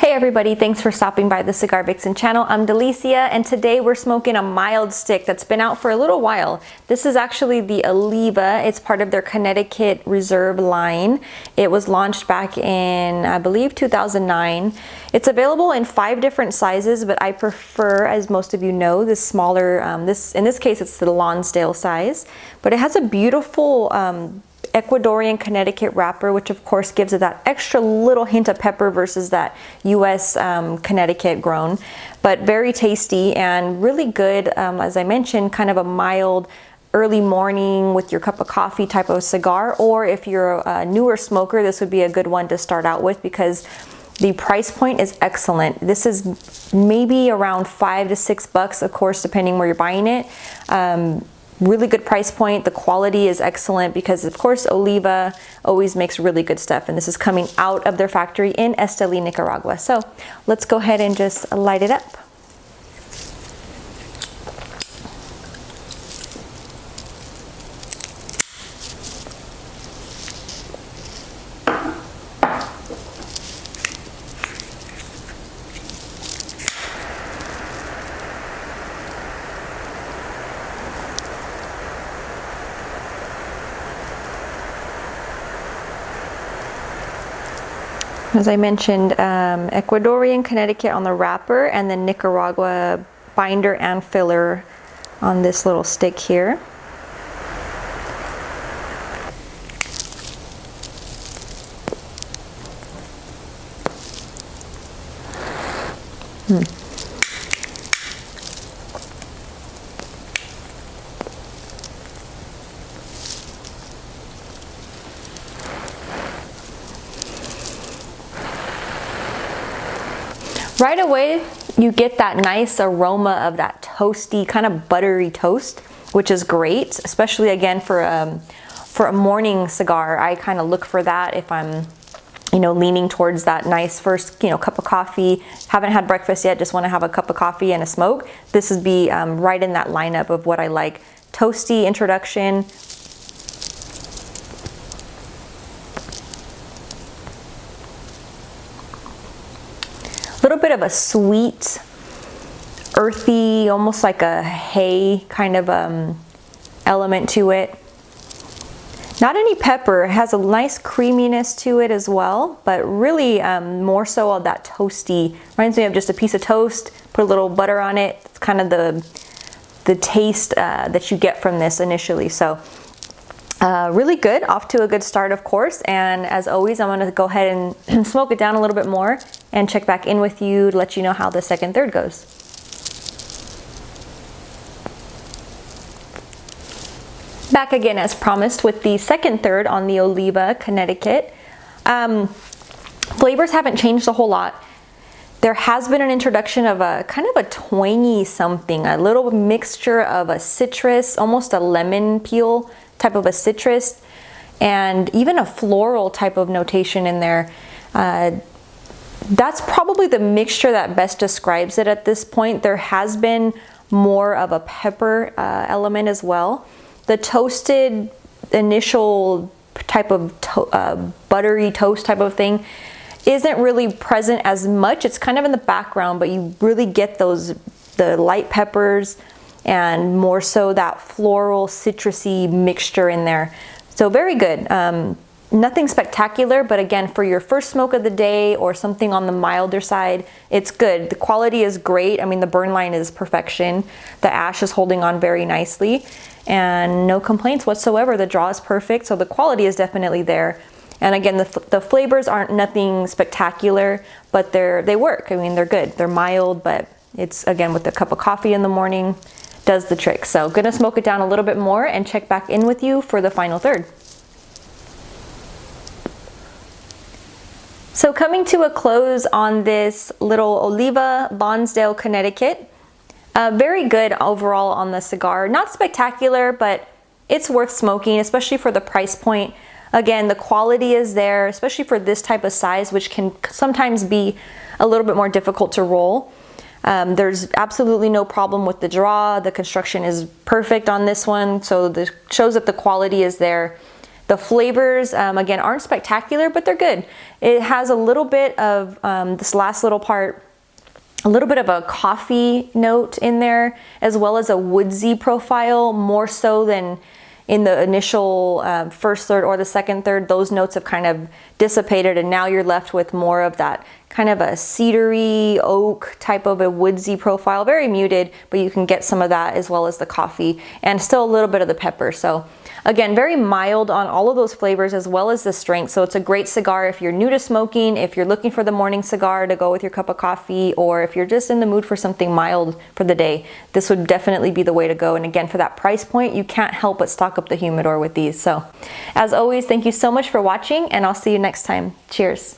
Hey everybody, thanks for stopping by the Cigar Vixen channel. I'm Delicia, and today we're smoking a mild stick that's been out for a little while. This is actually the Oliva. It's part of their Connecticut Reserve line. It was launched back in, I believe, 2009. It's available in 5 different sizes, but I prefer, as most of you know, this smaller, in this case it's the Lonsdale size. But it has a beautiful Ecuadorian Connecticut wrapper, which of course gives it that extra little hint of pepper versus that US Connecticut grown, but very tasty and really good, as I mentioned, kind of a mild early morning with your cup of coffee type of cigar, or if you're a newer smoker, this would be a good one to start out with because the price point is excellent. This is maybe around $5 to $6, of course, depending where you're buying it. Really good price point. The quality is excellent because, of course, Oliva always makes really good stuff. And this is coming out of their factory in Esteli, Nicaragua. So let's go ahead and just light it up. As I mentioned, Ecuadorian Connecticut on the wrapper, and then Nicaragua binder and filler on this little stick here. Right away, you get that nice aroma of that toasty, kind of buttery toast, which is great, especially again for a morning cigar. I kind of look for that if I'm, leaning towards that nice first, cup of coffee. Haven't had breakfast yet, just want to have a cup of coffee and a smoke. This would be right in that lineup of what I like. Toasty introduction. Little bit of a sweet, earthy, almost like a hay kind of element to it. Not any pepper. It has a nice creaminess to it as well, but really more so of that toasty. Reminds me of just a piece of toast, put a little butter on it. It's kind of the taste that you get from this initially. So really good, off to a good start, of course. And as always, I'm gonna go ahead and smoke it down a little bit more and check back in with you to let you know how the second third goes. Back again as promised with the second third on the Oliva Connecticut. Flavors haven't changed a whole lot. There has been an introduction of a kind of a twangy something, a little mixture of a citrus, almost a lemon peel type of a citrus, and even a floral type of notation in there. That's probably the mixture that best describes it at this point. There has been more of a pepper element as well. The toasted initial type of buttery toast type of thing isn't really present as much. It's kind of in the background, but you really get the light peppers and more so that floral citrusy mixture in there. So very good. Nothing spectacular, but again, for your first smoke of the day or something on the milder side, it's good. The quality is great. I mean, the burn line is perfection. The ash is holding on very nicely and no complaints whatsoever. The draw is perfect, so the quality is definitely there. And again, the flavors aren't nothing spectacular, but they work. I mean, they're good. They're mild, but it's, again, with a cup of coffee in the morning, does the trick. So gonna smoke it down a little bit more and check back in with you for the final third. So coming to a close on this little Oliva Lonsdale Connecticut. Very good overall on the cigar. Not spectacular, but it's worth smoking, especially for the price point. Again, the quality is there, especially for this type of size, which can sometimes be a little bit more difficult to roll. There's absolutely no problem with the draw. The construction is perfect on this one, so this shows that the quality is there. The flavors, again, aren't spectacular, but they're good. It has a little bit of, this last little part, a little bit of a coffee note in there, as well as a woodsy profile, more so than in the initial first third or the second third. Those notes have kind of dissipated, and now you're left with more of that kind of a cedary oak type of a woodsy profile. Very muted, but you can get some of that as well as the coffee, and still a little bit of the pepper. So again, very mild on all of those flavors as well as the strength. So it's a great cigar if you're new to smoking, if you're looking for the morning cigar to go with your cup of coffee, or if you're just in the mood for something mild for the day. This would definitely be the way to go. And again, for that price point, you can't help but stock up the humidor with these. So as always, thank you so much for watching, and I'll see you next time. Cheers.